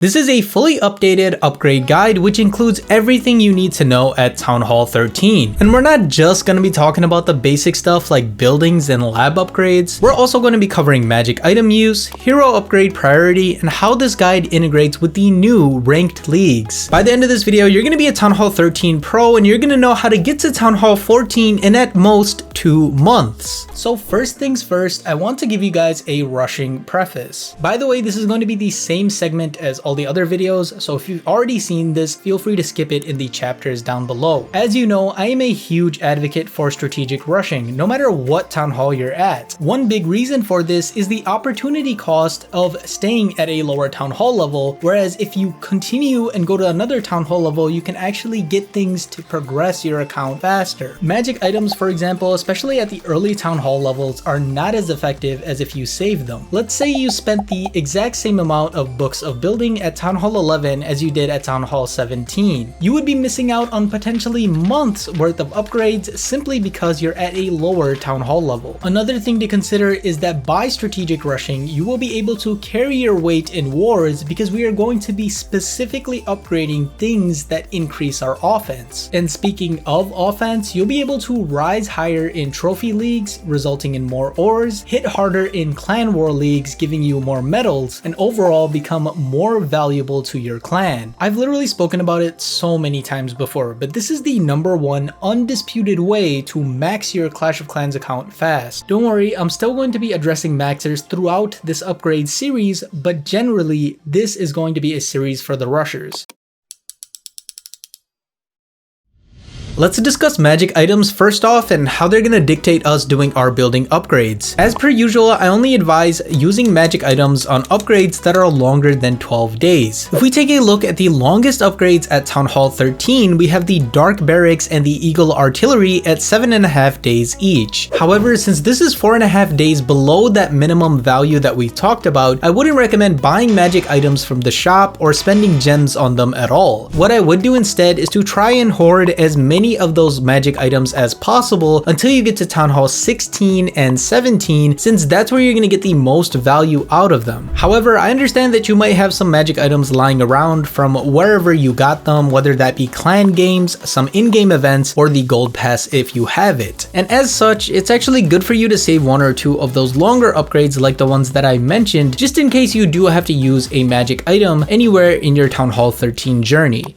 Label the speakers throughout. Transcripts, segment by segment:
Speaker 1: This is a fully updated upgrade guide which includes everything you need to know at Town Hall 13. And we're not just going to be talking about the basic stuff like buildings and lab upgrades, we're also going to be covering magic item use, hero upgrade priority, and how this guide integrates with the new ranked leagues. By the end of this video, you're going to be a Town Hall 13 pro and you're going to know how to get to Town Hall 14 in at most 2 months. So first things first, I want to give you guys a rushing preface. By the way, this is going to be the same segment as all the other videos, so if you've already seen this, feel free to skip it in the chapters down below. As you know, I am a huge advocate for strategic rushing, no matter what town hall you're at. One big reason for this is the opportunity cost of staying at a lower town hall level, whereas if you continue and go to another town hall level, you can actually get things to progress your account faster. Magic items, for example, especially at the early town hall levels, are not as effective as if you save them. Let's say you spent the exact same amount of books of building at Town Hall 11 as you did at Town Hall 17. You would be missing out on potentially months worth of upgrades simply because you're at a lower town hall level. Another thing to consider is that by strategic rushing, you will be able to carry your weight in wars because we are going to be specifically upgrading things that increase our offense. And speaking of offense, you'll be able to rise higher in trophy leagues, resulting in more ores, hit harder in clan war leagues, giving you more medals, and overall become more valuable to your clan. I've literally spoken about it so many times before, but this is the #1 undisputed way to max your Clash of Clans account fast. Don't worry, I'm still going to be addressing maxers throughout this upgrade series, but generally, this is going to be a series for the rushers. Let's discuss magic items first off and how they're going to dictate us doing our building upgrades. As per usual, I only advise using magic items on upgrades that are longer than 12 days. If we take a look at the longest upgrades at Town Hall 13, we have the Dark Barracks and the Eagle Artillery at 7.5 days each. However, since this is 4.5 days below that minimum value that we talked about, I wouldn't recommend buying magic items from the shop or spending gems on them at all. What I would do instead is to try and hoard as many of those magic items as possible until you get to Town Hall 16 and 17, since that's where you're going to get the most value out of them. However, I understand that you might have some magic items lying around from wherever you got them, whether that be clan games, some in-game events, or the gold pass if you have it. And as such, it's actually good for you to save 1 or 2 of those longer upgrades like the ones that I mentioned, just in case you do have to use a magic item anywhere in your Town Hall 13 journey.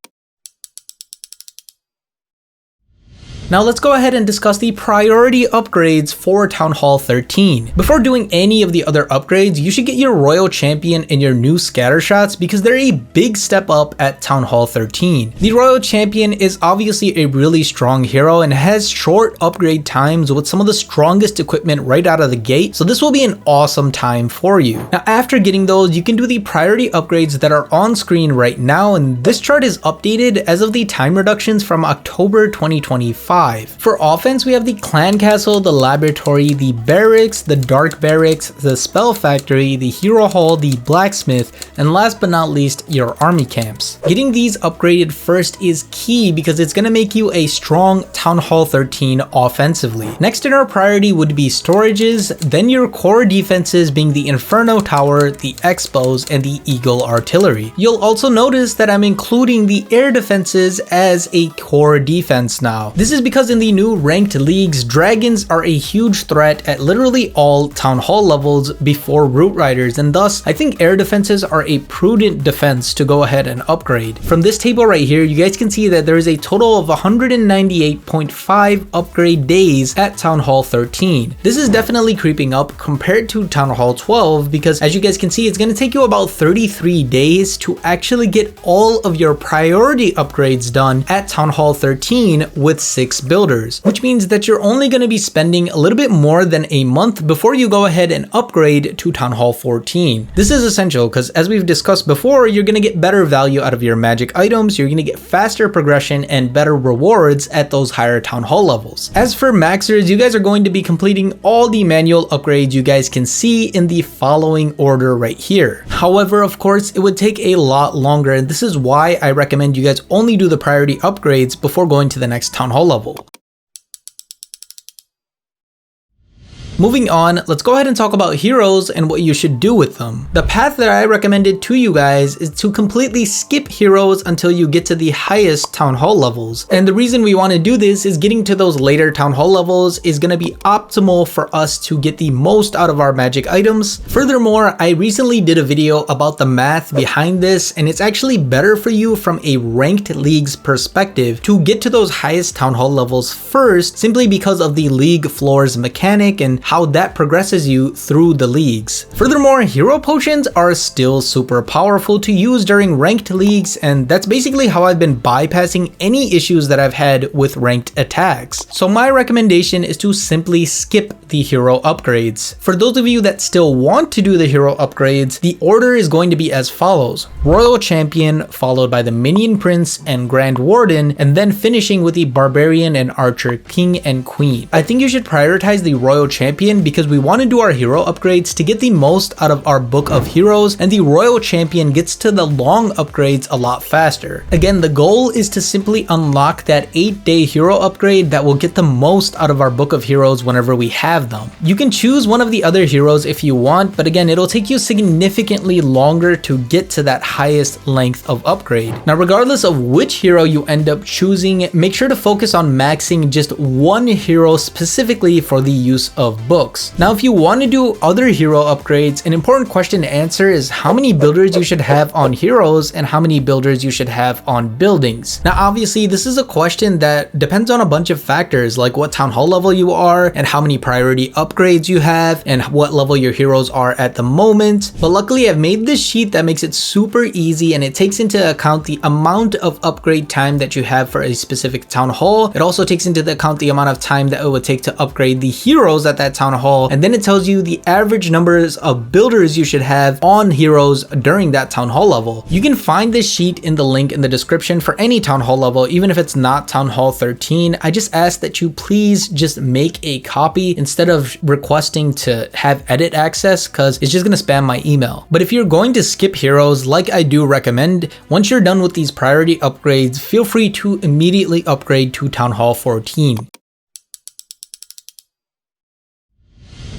Speaker 1: Now let's go ahead and discuss the priority upgrades for Town Hall 13. Before doing any of the other upgrades, you should get your Royal Champion and your new scatter shots because they're a big step up at Town Hall 13. The Royal Champion is obviously a really strong hero and has short upgrade times with some of the strongest equipment right out of the gate, so this will be an awesome time for you. Now after getting those, you can do the priority upgrades that are on screen right now, and this chart is updated as of the time reductions from October 2025. For offense, we have the Clan Castle, the Laboratory, the Barracks, the Dark Barracks, the Spell Factory, the Hero Hall, the Blacksmith, and last but not least, your army camps. Getting these upgraded first is key because it's going to make you a strong Town Hall 13 offensively. Next in our priority would be storages, then your core defenses being the Inferno Tower, the Expos, and the Eagle Artillery. You'll also notice that I'm including the air defenses as a core defense now. This is because in the new ranked leagues, dragons are a huge threat at literally all town hall levels before root riders, and thus I think air defenses are a prudent defense to go ahead and upgrade. From this table right here, you guys can see that there is a total of 198.5 upgrade days at Town Hall 13. This is definitely creeping up compared to Town Hall 12 because as you guys can see, it's going to take you about 33 days to actually get all of your priority upgrades done at Town Hall 13 with 6 builders, which means that you're only going to be spending a little bit more than a month before you go ahead and upgrade to Town Hall 14. This is essential because as we've discussed before, you're going to get better value out of your magic items, you're going to get faster progression and better rewards at those higher Town Hall levels. As for maxers, you guys are going to be completing all the manual upgrades you guys can see in the following order right here. However, of course, it would take a lot longer, and this is why I recommend you guys only do the priority upgrades before going to the next Town Hall level. Moving on, let's go ahead and talk about heroes and what you should do with them. The path that I recommended to you guys is to completely skip heroes until you get to the highest town hall levels. And the reason we want to do this is getting to those later town hall levels is going to be optimal for us to get the most out of our magic items. Furthermore, I recently did a video about the math behind this, and it's actually better for you from a ranked league's perspective to get to those highest town hall levels first, simply because of the league floors mechanic and how that progresses you through the leagues. Furthermore, hero potions are still super powerful to use during ranked leagues, and that's basically how I've been bypassing any issues that I've had with ranked attacks. So my recommendation is to simply skip the hero upgrades. For those of you that still want to do the hero upgrades, the order is going to be as follows: Royal Champion, followed by the Minion Prince and Grand Warden, and then finishing with the Barbarian and Archer King and Queen. I think you should prioritize the Royal Champion because we want to do our hero upgrades to get the most out of our book of heroes, and the Royal Champion gets to the long upgrades a lot faster. Again, the goal is to simply unlock that 8-day hero upgrade that will get the most out of our book of heroes whenever we have them. You can choose one of the other heroes if you want, but again, it'll take you significantly longer to get to that highest length of upgrade. Now, regardless of which hero you end up choosing, make sure to focus on maxing just one hero specifically for the use of books. Now, if you want to do other hero upgrades, an important question to answer is how many builders you should have on heroes and how many builders you should have on buildings. Now, obviously, this is a question that depends on a bunch of factors, like what town hall level you are and how many priority upgrades you have and what level your heroes are at the moment. But luckily, I've made this sheet that makes it super easy, and it takes into account the amount of upgrade time that you have for a specific town hall. It also takes into account the amount of time that it would take to upgrade the heroes at that town hall, and then it tells you the average numbers of builders you should have on heroes during that town hall level. You can find this sheet in the link in the description for any town hall level, even if it's not town hall 13. I just ask that you please just make a copy instead of requesting to have edit access, because it's just going to spam my email. But if you're going to skip heroes, like I do recommend, once you're done with these priority upgrades, feel free to immediately upgrade to town hall 14.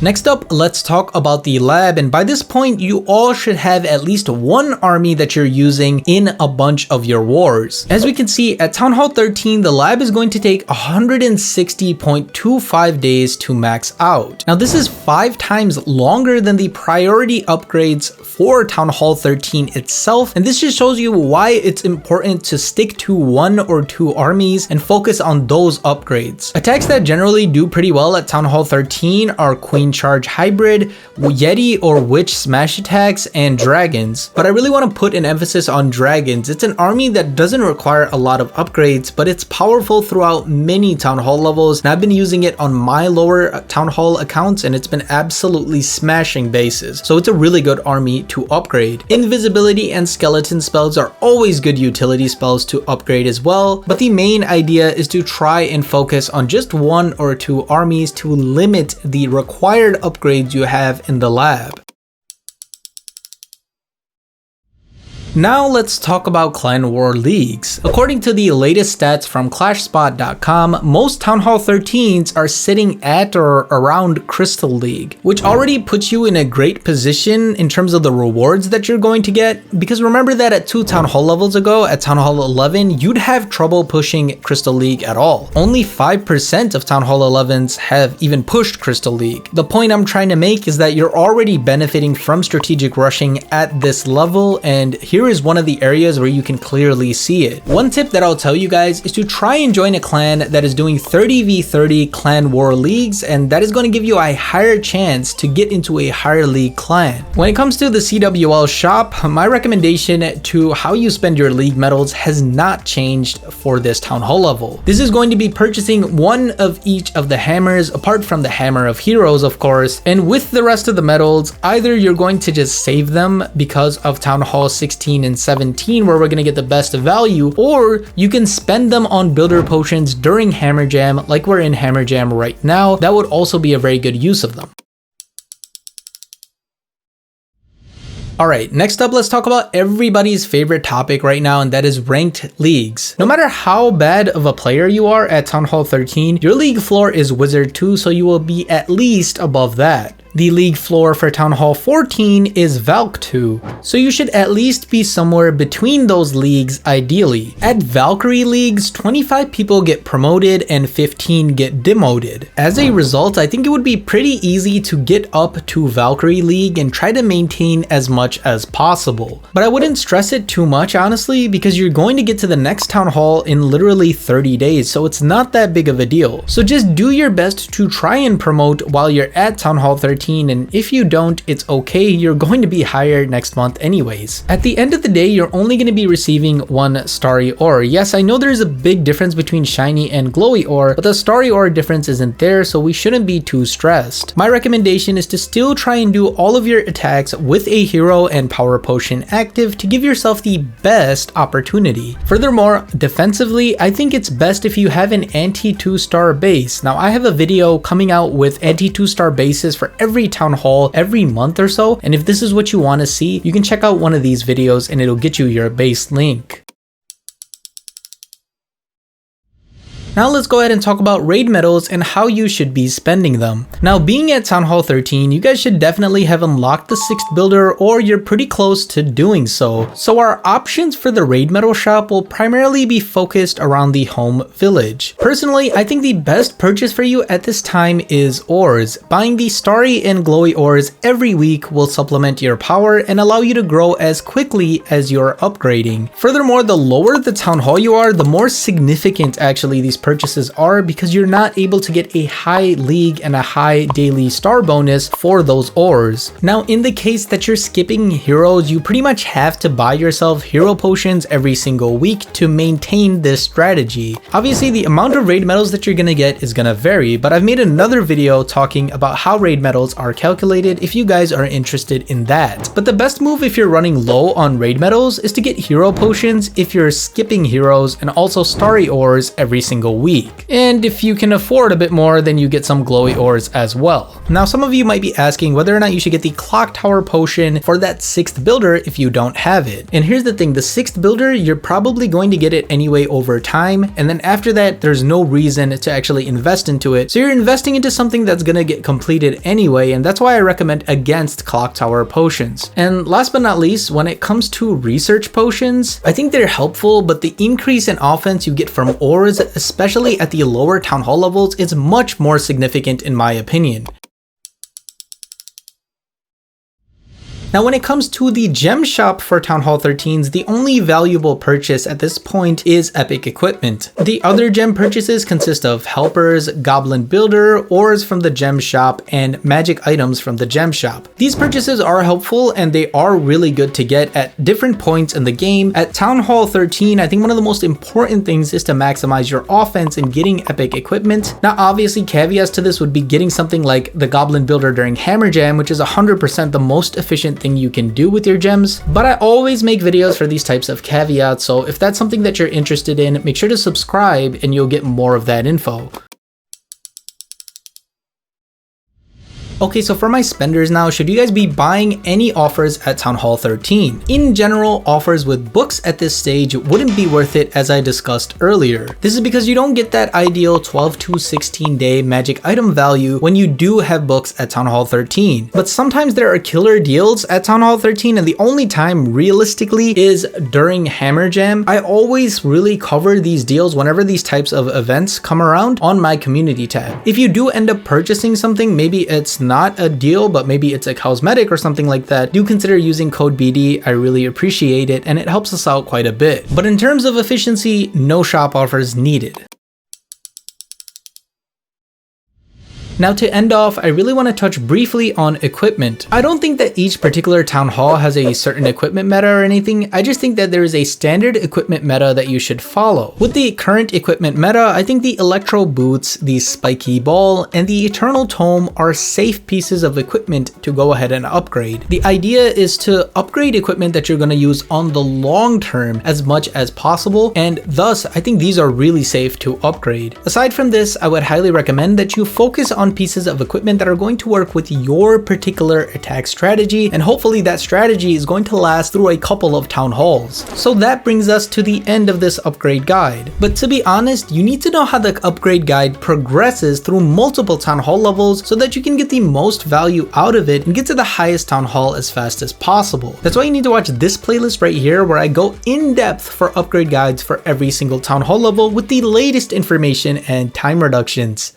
Speaker 1: Next up, let's talk about the lab, and by this point, you all should have at least one army that you're using in a bunch of your wars. As we can see, at Town Hall 13, the lab is going to take 160.25 days to max out. Now, this is 5 times longer than the priority upgrades for Town Hall 13 itself, and this just shows you why it's important to stick to 1 or 2 armies and focus on those upgrades. Attacks that generally do pretty well at Town Hall 13 are Queen Charge Hybrid, Yeti or Witch Smash attacks, and Dragons. But I really want to put an emphasis on Dragons. It's an army that doesn't require a lot of upgrades, but it's powerful throughout many Town Hall levels, and I've been using it on my lower Town Hall accounts, and it's been absolutely smashing bases. So it's a really good army to upgrade. Invisibility and skeleton spells are always good utility spells to upgrade as well, but the main idea is to try and focus on just 1 or 2 armies to limit the required upgrades you have in the lab. Now let's talk about Clan War Leagues. According to the latest stats from ClashSpot.com, most Town Hall 13s are sitting at or around Crystal League, which already puts you in a great position in terms of the rewards that you're going to get, because remember that at 2 Town Hall levels ago, at Town Hall 11, you'd have trouble pushing Crystal League at all. Only 5% of Town Hall 11s have even pushed Crystal League. The point I'm trying to make is that you're already benefiting from strategic rushing at this level, and here is one of the areas where you can clearly see it. One tip that I'll tell you guys is to try and join a clan that is doing 30v30 Clan War Leagues, and that is going to give you a higher chance to get into a higher league clan. When it comes to the CWL shop, my recommendation to how you spend your league medals has not changed for this Town Hall level. This is going to be purchasing 1 of each of the hammers, apart from the Hammer of Heroes, of course, and with the rest of the medals, either you're going to just save them because of Town Hall 16 and 17 where we're going to get the best value, or you can spend them on builder potions during Hammer Jam like we're in Hammer Jam right now. That would also be a very good use of them. Alright, next up let's talk about everybody's favorite topic right now, and that is ranked leagues. No matter how bad of a player you are at Town Hall 13, your league floor is Wizard 2, so you will be at least above that. The league floor for Town Hall 14 is Valk 2, so you should at least be somewhere between those leagues ideally. At Valkyrie leagues, 25 people get promoted and 15 get demoted. As a result, I think it would be pretty easy to get up to Valkyrie league and try to maintain as much as possible. But I wouldn't stress it too much honestly, because you're going to get to the next Town Hall in literally 30 days, so it's not that big of a deal. So just do your best to try and promote while you're at Town Hall 13, and if you don't, it's okay, you're going to be higher next month anyways. At the end of the day, you're only going to be receiving one starry ore. Yes, I know there's a big difference between shiny and glowy ore, but the starry ore difference isn't there, so we shouldn't be too stressed. My recommendation is to still try and do all of your attacks with a hero and power potion active to give yourself the best opportunity. Furthermore, defensively, I think it's best if you have an anti 2-star base. Now I have a video coming out with anti 2-star bases for every Town Hall every month or so, and if this is what you want to see, you can check out one of these videos and it'll get you your base link. Now let's go ahead and talk about raid medals and how you should be spending them. Now being at Town Hall 13, you guys should definitely have unlocked the 6th builder, or you're pretty close to doing so. So our options for the raid medal shop will primarily be focused around the home village. Personally, I think the best purchase for you at this time is ores. Buying the starry and glowy ores every week will supplement your power and allow you to grow as quickly as you're upgrading. Furthermore, the lower the Town Hall you are, the more significant actually these purchases are, because you're not able to get a high league and a high daily star bonus for those ores. Now in the case that you're skipping heroes, you pretty much have to buy yourself hero potions every single week to maintain this strategy. Obviously the amount of raid medals that you're gonna get is gonna vary, but I've made another video talking about how raid medals are calculated if you guys are interested in that. But the best move if you're running low on raid medals is to get hero potions if you're skipping heroes, and also starry ores every single week. And if you can afford a bit more, then you get some glowy ores as well. Now some of you might be asking whether or not you should get the clock tower potion for that 6th builder if you don't have it. And here's the thing, the 6th builder, you're probably going to get it anyway over time, and then after that there's no reason to actually invest into it. So you're investing into something that's gonna get completed anyway, and that's why I recommend against clock tower potions. And last but not least, when it comes to research potions, I think they're helpful, but the increase in offense you get from ores, especially at the lower Town Hall levels, is much more significant in my opinion. Now when it comes to the gem shop for Town Hall 13s, the only valuable purchase at this point is epic equipment. The other gem purchases consist of helpers, goblin builder, ores from the gem shop, and magic items from the gem shop. These purchases are helpful and they are really good to get at different points in the game. At Town Hall 13, I think one of the most important things is to maximize your offense in getting epic equipment. Now obviously caveats to this would be getting something like the goblin builder during hammer jam, which is 100% the most efficient thing you can do with your gems, but I always make videos for these types of caveats, so if that's something that you're interested in, make sure to subscribe and you'll get more of that info. Okay, so for my spenders now, should you guys be buying any offers at Town Hall 13? In general, offers with books at this stage wouldn't be worth it, as I discussed earlier. This is because you don't get that ideal 12 to 16 day magic item value when you do have books at Town Hall 13. But sometimes there are killer deals at Town Hall 13, and the only time realistically is during Hammer Jam. I always really cover these deals whenever these types of events come around on my community tab. If you do end up purchasing something, maybe it's not a deal, but maybe it's a cosmetic or something like that, do consider using code BD. I really appreciate it and it helps us out quite a bit. But in terms of efficiency, no shop offers needed. Now to end off, I really want to touch briefly on equipment. I don't think that each particular town hall has a certain equipment meta or anything. I just think that there is a standard equipment meta that you should follow. With the current equipment meta, I think the Electro Boots, the Spiky Ball, and the Eternal Tome are safe pieces of equipment to go ahead and upgrade. The idea is to upgrade equipment that you're going to use on the long term as much as possible, and thus I think these are really safe to upgrade. Aside from this, I would highly recommend that you focus on on pieces of equipment that are going to work with your particular attack strategy, and hopefully that strategy is going to last through a couple of town halls. So that brings us to the end of this upgrade guide. But to be honest, you need to know how the upgrade guide progresses through multiple town hall levels so that you can get the most value out of it and get to the highest town hall as fast as possible. That's why you need to watch this playlist right here, where I go in depth for upgrade guides for every single town hall level with the latest information and time reductions.